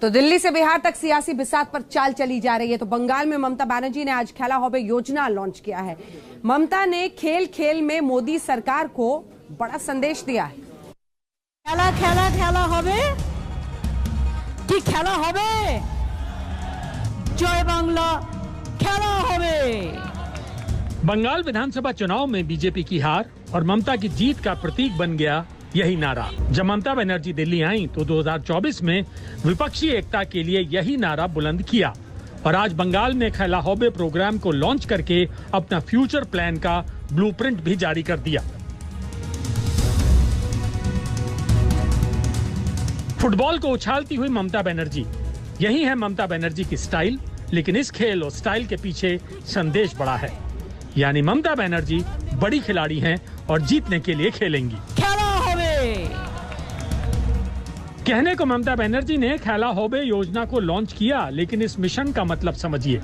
तो दिल्ली से बिहार तक सियासी बिसात पर चाल चली जा रही है। तो बंगाल में ममता बनर्जी ने आज खेला होबे योजना लॉन्च किया है। ममता ने खेल खेल में मोदी सरकार को बड़ा संदेश दिया है। खेला खेला खेला होबे कि खेला होबे, जय बांग्ला खेला होबे। बंगाल विधानसभा चुनाव में बीजेपी की हार और ममता की जीत का प्रतीक बन गया यही नारा। जब ममता बनर्जी दिल्ली आई तो 2024 में विपक्षी एकता के लिए यही नारा बुलंद किया और आज बंगाल में खेला होबे प्रोग्राम को लॉन्च करके अपना फ्यूचर प्लान का ब्लूप्रिंट भी जारी कर दिया। फुटबॉल को उछालती हुई ममता बनर्जी, यही है ममता बनर्जी की स्टाइल। लेकिन इस खेल और स्टाइल के पीछे संदेश बड़ा है, यानी ममता बनर्जी बड़ी खिलाड़ी हैं और जीतने के लिए खेलेंगी। खेला होबे कहने को ममता बनर्जी ने खेला होबे योजना को लॉन्च किया, लेकिन इस मिशन का मतलब समझिए।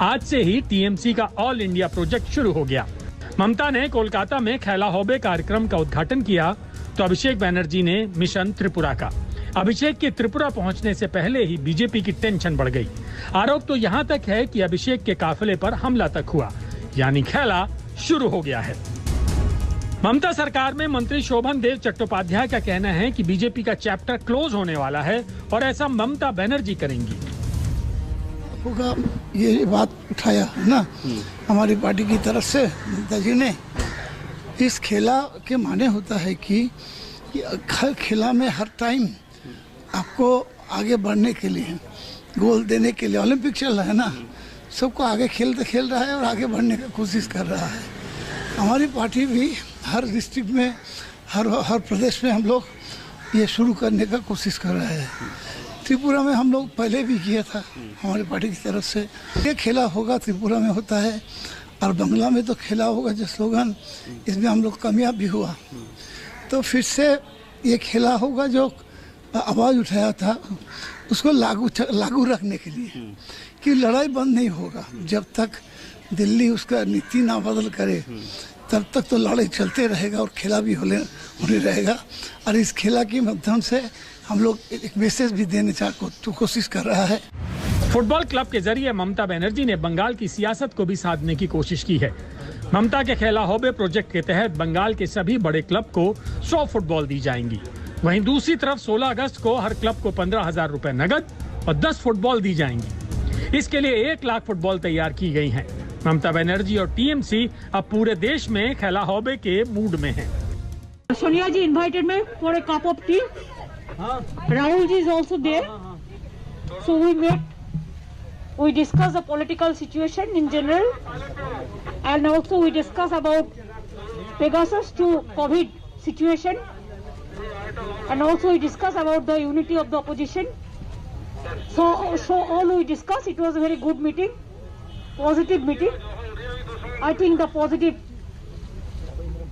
आज से ही टीएमसी का ऑल इंडिया प्रोजेक्ट शुरू हो गया। ममता ने कोलकाता में खेला होबे कार्यक्रम का उद्घाटन किया तो अभिषेक बनर्जी ने मिशन त्रिपुरा का। अभिषेक के त्रिपुरा पहुंचने से पहले ही बीजेपी की टेंशन बढ़ गई। आरोप तो यहां तक है कि अभिषेक के काफिले पर हमला तक हुआ, यानी खेला शुरू हो गया है। ममता सरकार में मंत्री शोभन देव चट्टोपाध्याय का कहना है कि बीजेपी का चैप्टर क्लोज होने वाला है और ऐसा ममता बनर्जी करेंगी। होगा ये बात उठाया है ना हमारी पार्टी की तरफ से ममता जी ने। इस खेला के माने होता है कि हर खेला में हर टाइम आपको आगे बढ़ने के लिए, गोल देने के लिए, ओलंपिक चल रहा है ना, सबको आगे खेल रहा है और आगे बढ़ने की कोशिश कर रहा है। हमारी पार्टी भी हर डिस्ट्रिक्ट में, हर प्रदेश में हम लोग ये शुरू करने का कोशिश कर रहे हैं। त्रिपुरा में हम लोग पहले भी किया था हमारी पार्टी की तरफ से। ये खेला होगा त्रिपुरा में होता है और बंगला में तो खेला होगा जो स्लोगन, इसमें हम लोग कामयाब भी हुआ। तो फिर से ये खेला होगा जो आवाज़ उठाया था उसको लागू रखने के लिए कि लड़ाई बंद नहीं होगा जब तक दिल्ली उसका नीति ना बदल करे, तब तक तो लड़ाई चलते रहेगा और खेला भी होने रहेगा। और इस खेला के माध्यम से हम लोग एक मैसेज भी देने तो कोशिश कर रहा है। फुटबॉल क्लब के जरिए ममता बनर्जी ने बंगाल की सियासत को भी साधने की कोशिश की है। ममता के खेला होबे प्रोजेक्ट के तहत बंगाल के सभी बड़े क्लब को 100 फुटबॉल दी जाएंगी। वहीं दूसरी तरफ 16 अगस्त को हर क्लब को 15,000 रुपए नगद और 10 फुटबॉल दी जाएंगी। इसके लिए 1 लाख फुटबॉल तैयार की गई हैं। ममता बनर्जी और टीएमसी अब पूरे देश में खेला होबे के मूड में हैं। सोनिया जी invited me for a cup of tea. Rahul ji is also there. So we met. We discuss the political situation in general, and also we discuss about Pegasus to COVID situation, and also we discuss about the unity of the opposition. So all we discussed. It was a very good meeting, positive meeting. I think the positive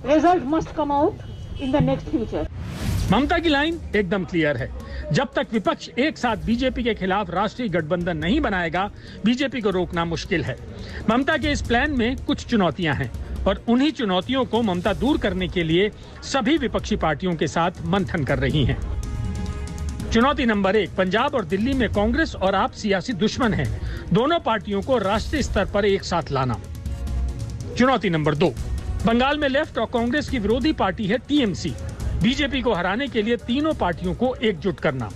result must come out in the next future. ममता की line एकदम clear है। जब तक विपक्ष एक साथ BJP के खिलाफ राष्ट्रीय गठबंधन नहीं बनाएगा, बीजेपी को रोकना मुश्किल है। ममता के इस प्लान में कुछ चुनौतियां हैं और उन्हीं चुनौतियों को ममता दूर करने के लिए सभी विपक्षी पार्टियों के साथ मंथन कर रही हैं। चुनौती नंबर 1, पंजाब और दिल्ली में कांग्रेस और आप सियासी दुश्मन हैं। दोनों पार्टियों को राष्ट्रीय स्तर पर एक साथ लाना। चुनौती नंबर 2, बंगाल में लेफ्ट और कांग्रेस की विरोधी पार्टी है टीएमसी। बीजेपी को हराने के लिए तीनों पार्टियों को एकजुट करना।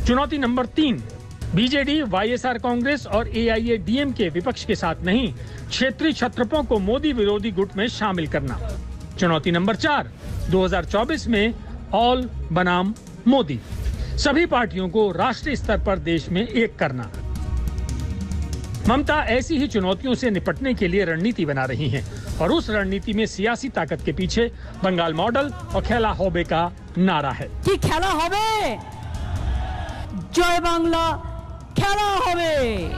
चुनौती नंबर 3, बीजेडी, वाईएसआर कांग्रेस और एआईएडीएम के विपक्ष के साथ नहीं, क्षेत्रीय छत्रपों को मोदी विरोधी गुट में शामिल करना। चुनौती नंबर 4, 2024 में ऑल बनाम मोदी, सभी पार्टियों को राष्ट्रीय स्तर पर देश में एक करना। ममता ऐसी ही चुनौतियों से निपटने के लिए रणनीति बना रही हैं और उस रणनीति में सियासी ताकत के पीछे बंगाल मॉडल और खेला होबे का नारा है कि खेला होबे, जय बांग्ला खेला होबे।